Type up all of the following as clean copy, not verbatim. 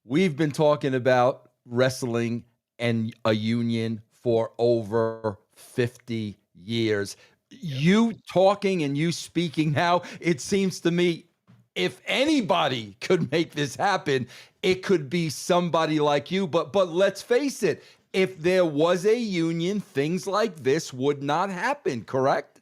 We've been talking about wrestling and a union for over 50 years. Yep. You talking and you speaking now, it seems to me if anybody could make this happen, it could be somebody like you. But let's face it, if there was a union, things like this would not happen, correct?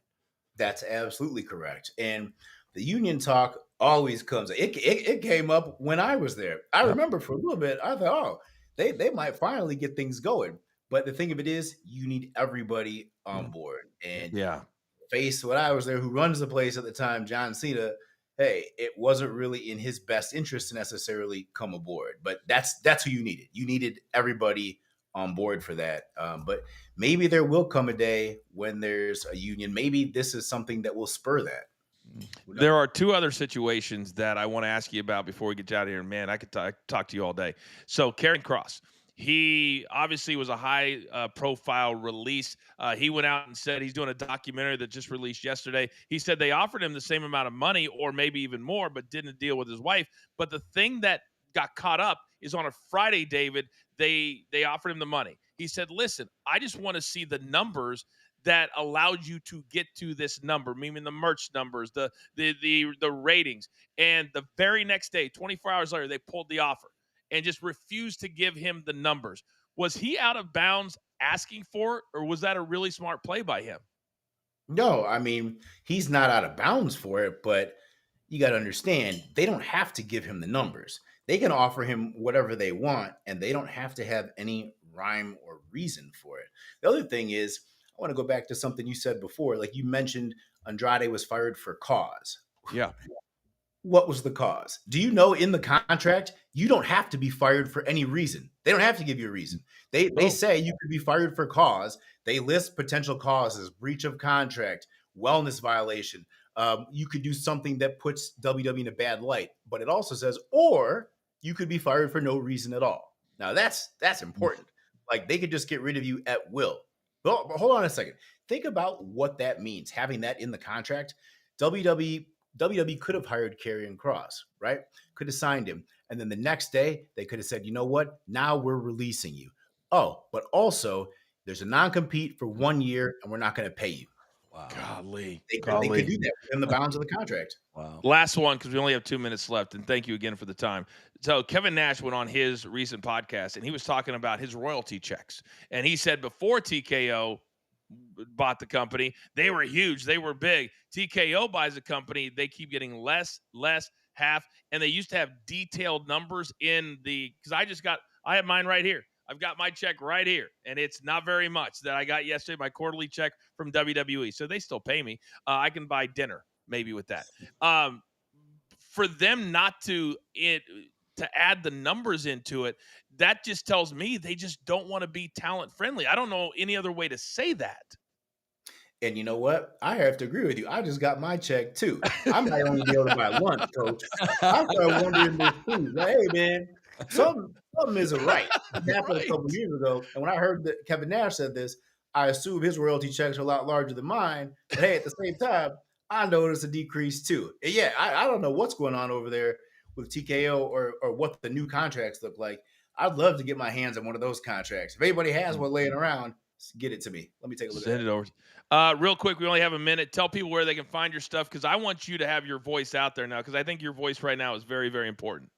That's absolutely correct. And the union talk always comes. It came up when I was there. I Yep. remember for a little bit, I thought, oh, they might finally get things going. But the thing of it is, you need everybody on board. And Yeah. face when I was there, who runs the place at the time, John Cena. Hey, it wasn't really in his best interest to necessarily come aboard, but that's who you needed. You needed everybody on board for that. But maybe there will come a day when there's a union. Maybe this is something that will spur that. Who knows? There are two other situations that I want to ask you about before we get you out of here. And man, I could talk to you all day. So, Karrion Kross, he obviously was a high profile release. He went out and said he's doing a documentary that just released yesterday. He said they offered him the same amount of money or maybe even more, but didn't deal with his wife. But the thing that got caught up is on a Friday, David, they offered him the money. He said, listen, I just want to see the numbers that allowed you to get to this number, meaning the merch numbers, the ratings. And the very next day, 24 hours later, they pulled the offer and just refused to give him the numbers. Was he out of bounds asking for it, or was that a really smart play by him? No, I mean, he's not out of bounds for it, but you got to understand, they don't have to give him the numbers. They can offer him whatever they want, and they don't have to have any rhyme or reason for it. The other thing is, I want to go back to something you said before. Like you mentioned, Andrade was fired for cause. Yeah. What was the cause? Do you know in the contract, you don't have to be fired for any reason? They don't have to give you a reason. They say you could be fired for cause. They list potential causes: breach of contract, wellness violation. You could do something that puts WWE in a bad light, but it also says, or you could be fired for no reason at all. Now that's important. Like they could just get rid of you at will. But hold on a second. Think about what that means. Having that in the contract, WWE could have hired Karrion Kross, right? Could have signed him. And then the next day, they could have said, you know what? Now we're releasing you. Oh, but also there's a non-compete for 1 year and we're not going to pay you. Wow. Golly. They could do that within the bounds of the contract. Wow. Last one, because we only have 2 minutes left, and thank you again for the time. So Kevin Nash went on his recent podcast, and he was talking about his royalty checks. And he said before TKO bought the company, they were huge, they were big. TKO buys a company, they keep getting less, half, and they used to have detailed numbers in the, because I have mine right here. I've got my check right here, and it's not very much that I got yesterday, my quarterly check from WWE. So they still pay me. I can buy dinner maybe with that. For them not to add the numbers into it, that just tells me they just don't want to be talent friendly. I don't know any other way to say that. And you know what? I have to agree with you. I just got my check too. I might only be able to buy lunch, coach. I started wondering this too. Like, hey, man, something isn't right. It happened a couple years ago. And when I heard that Kevin Nash said this, I assume his royalty checks are a lot larger than mine. But hey, at the same time, I noticed a decrease too. And yeah, I don't know what's going on over there with TKO or what the new contracts look like. I'd love to get my hands on one of those contracts. If anybody has one laying around, get it to me. Let me take a look Send at it over. Real quick, we only have a minute. Tell people where they can find your stuff, because I want you to have your voice out there now, because I think your voice right now is very, very important.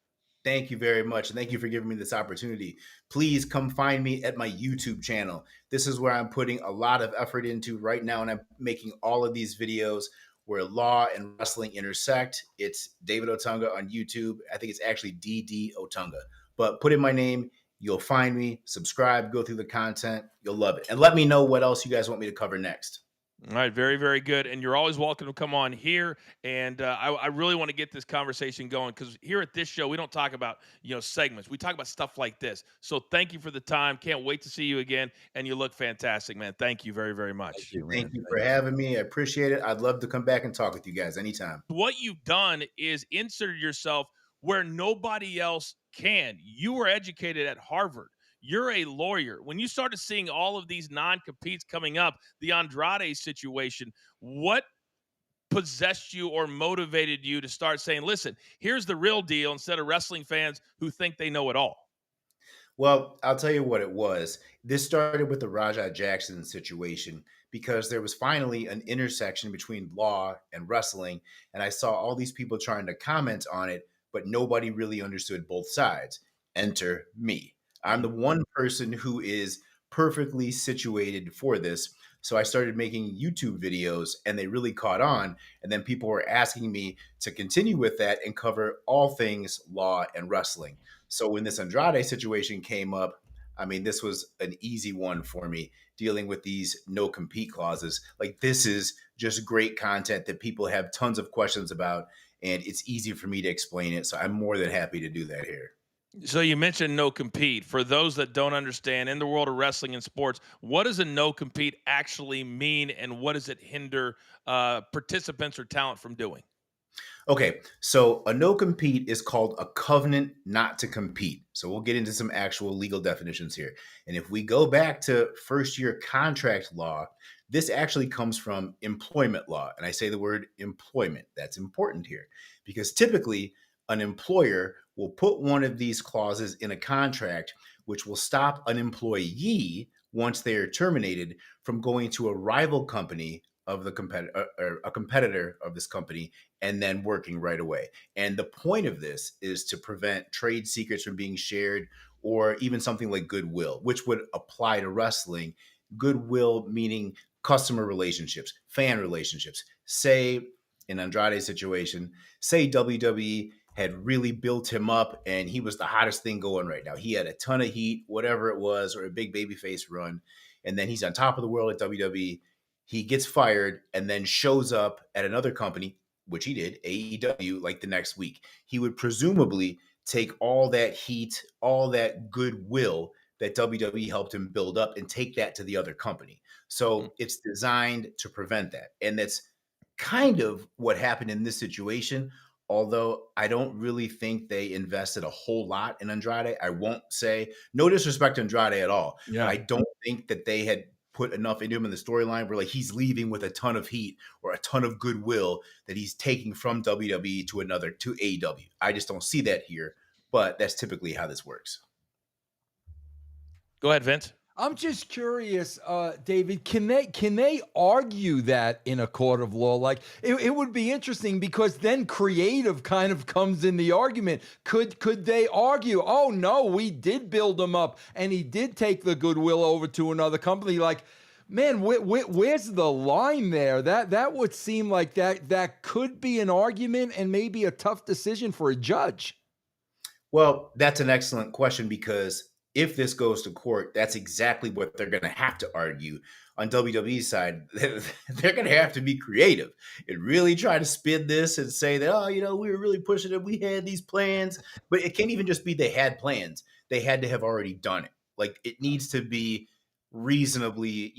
Thank you very much. And thank you for giving me this opportunity. Please come find me at my YouTube channel. This is where I'm putting a lot of effort into right now. And I'm making all of these videos where law and wrestling intersect. It's David Otunga on YouTube. I think it's actually DD Otunga. But put in my name. You'll find me, subscribe, go through the content. You'll love it. And let me know what else you guys want me to cover next. All right, very, very good. And you're always welcome to come on here. And I really want to get this conversation going, because here at this show, we don't talk about, segments. We talk about stuff like this. So thank you for the time. Can't wait to see you again. And you look fantastic, man. Thank you very, very much. Thank you for having me. I appreciate it. I'd love to come back and talk with you guys anytime. What you've done is inserted yourself where nobody else can. You were educated at Harvard. You're a lawyer. When you started seeing all of these non-competes coming up, the Andrade situation, what possessed you or motivated you to start saying, listen, here's the real deal, instead of wrestling fans who think they know it all? Well, I'll tell you what it was. This started with the Rajah Jackson situation because there was finally an intersection between law and wrestling. And I saw all these people trying to comment on it, but nobody really understood both sides. Enter me. I'm the one person who is perfectly situated for this. So I started making YouTube videos and they really caught on. And then people were asking me to continue with that and cover all things law and wrestling. So when this Andrade situation came up, I mean, this was an easy one for me dealing with these no compete clauses. Like, this is just great content that people have tons of questions about, and it's easy for me to explain it. So I'm more than happy to do that here. So you mentioned no compete. For those that don't understand, in the world of wrestling and sports, what does a no compete actually mean, and what does it hinder participants or talent from doing? Okay, so a no compete is called a covenant not to compete. So we'll get into some actual legal definitions here. And if we go back to first year contract law, this actually comes from employment law. And I say the word employment. That's important here because typically an employer will put one of these clauses in a contract, which will stop an employee once they are terminated from going to a rival company of the competitor or a competitor of this company and then working right away. And the point of this is to prevent trade secrets from being shared or even something like goodwill, which would apply to wrestling. Goodwill meaning customer relationships, fan relationships. Say in Andrade's situation, say WWE had really built him up and he was the hottest thing going right now. He had a ton of heat, whatever it was, or a big babyface run. And then he's on top of the world at WWE. He gets fired and then shows up at another company, which he did, AEW, like the next week. He would presumably take all that heat, all that goodwill that WWE helped him build up and take that to the other company. So it's designed to prevent that. And that's kind of what happened in this situation. Although I don't really think they invested a whole lot in Andrade. I won't say no disrespect to Andrade at all, but Yeah. I don't think that they had put enough into him in the storyline where like he's leaving with a ton of heat or a ton of goodwill that he's taking from WWE to another to AEW. I just don't see that here, but that's typically how this works. Go ahead, Vince. I'm just curious, David. Can they argue that in a court of law? Like it would be interesting because then creative kind of comes in the argument. Could they argue? Oh no, we did build him up, and he did take the goodwill over to another company. Like, man, where's the line there? That would seem like that could be an argument and maybe a tough decision for a judge. Well, that's an excellent question because if this goes to court, that's exactly what they're going to have to argue on WWE's side. They're going to have to be creative and really try to spin this and say that, oh, we were really pushing it. We had these plans, but it can't even just be they had plans. They had to have already done it. Like it needs to be reasonably,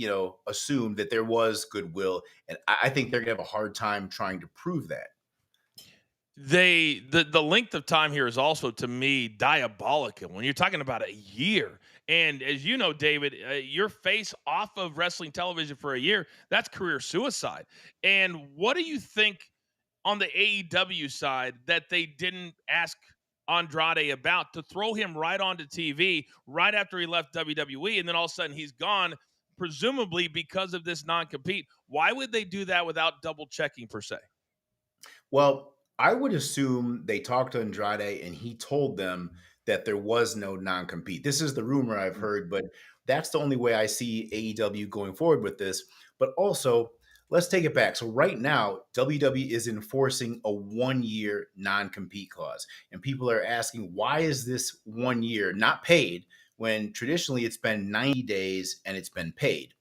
assumed that there was goodwill. And I think they're going to have a hard time trying to prove that. The length of time here is also, to me, diabolical when you're talking about a year. And as you know, David, your face off of wrestling television for a year, that's career suicide. And what do you think on the AEW side that they didn't ask Andrade about, to throw him right onto TV right after he left WWE, and then all of a sudden he's gone, presumably because of this non-compete? Why would they do that without double checking, per se? Well, I would assume they talked to Andrade and he told them that there was no non-compete. This is the rumor I've heard, but that's the only way I see AEW going forward with this. But also, let's take it back. So right now, WWE is enforcing a 1-year non-compete clause. And people are asking, why is this 1 year not paid when traditionally it's been 90 days and it's been paid?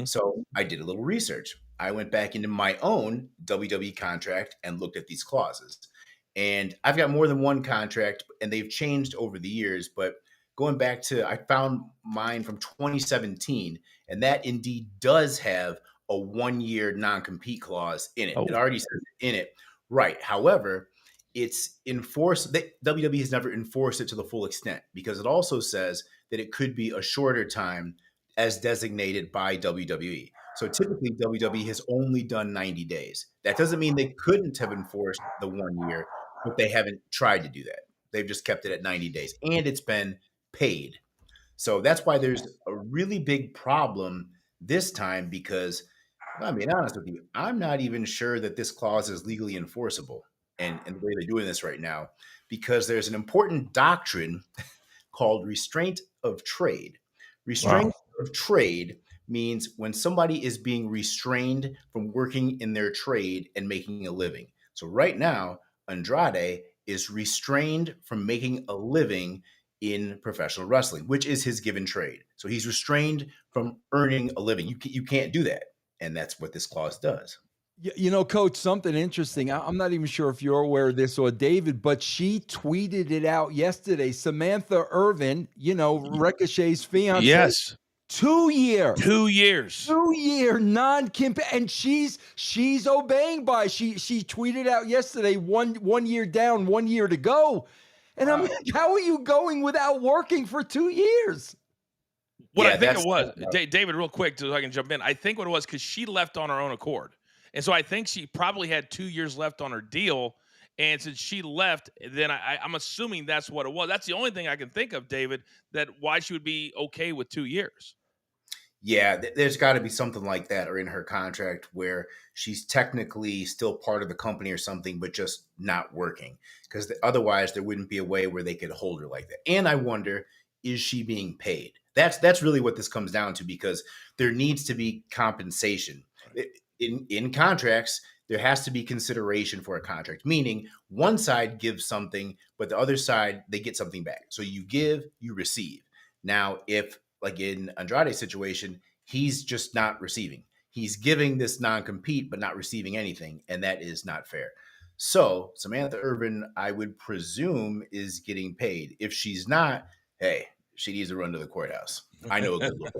So I did a little research. I went back into my own WWE contract and looked at these clauses. And I've got more than one contract, and they've changed over the years. But going back to, I found mine from 2017, and that indeed does have a 1-year non-compete clause in it. Oh. It already says it in it. Right. However, it's enforced. WWE has never enforced it to the full extent because it also says that it could be a shorter time as designated by WWE. So typically WWE has only done 90 days. That doesn't mean they couldn't have enforced the 1 year, but they haven't tried to do that. They've just kept it at 90 days and it's been paid. So that's why there's a really big problem this time because, if I'm being honest with you, I'm not even sure that this clause is legally enforceable and the way they're doing this right now, because there's an important doctrine called restraint of trade. Wow. Restraint of trade means when somebody is being restrained from working in their trade and making a living. So right now, Andrade is restrained from making a living in professional wrestling, which is his given trade. So he's restrained from earning a living. You can't do that. And that's what this clause does. You know, Coach, something interesting. I'm not even sure if you're aware of this or David, but she tweeted it out yesterday. Samantha Irvin, you know, Ricochet's fiance, Yes. 2 year. 2 years. 2 year non-comp, and she's obeying by. She tweeted out yesterday, one year down, 1 year to go. And I'm Wow. like, how are you going without working for 2 years? What Yeah, I think that's it was, David, real quick, so I can jump in. I think what it was because she left on her own accord, and so I think she probably had 2 years left on her deal. And since she left, then I'm assuming that's what it was. That's the only thing I can think of, David, that why she would be okay with 2 years. Yeah, there's got to be something like that or in her contract where she's technically still part of the company or something, but just not working, because otherwise there wouldn't be a way where they could hold her like that. And I wonder, is she being paid? That's really what this comes down to, because there needs to be compensation. In contracts. There has to be consideration for a contract, meaning one side gives something, but the other side, they get something back. So you give, you receive. Now, if like in Andrade's situation, he's just not receiving. He's giving this non-compete, but not receiving anything, and that is not fair. So Samantha Irvin, I would presume, is getting paid. If she's not, hey, she needs to run to the courthouse. I know a good lawyer.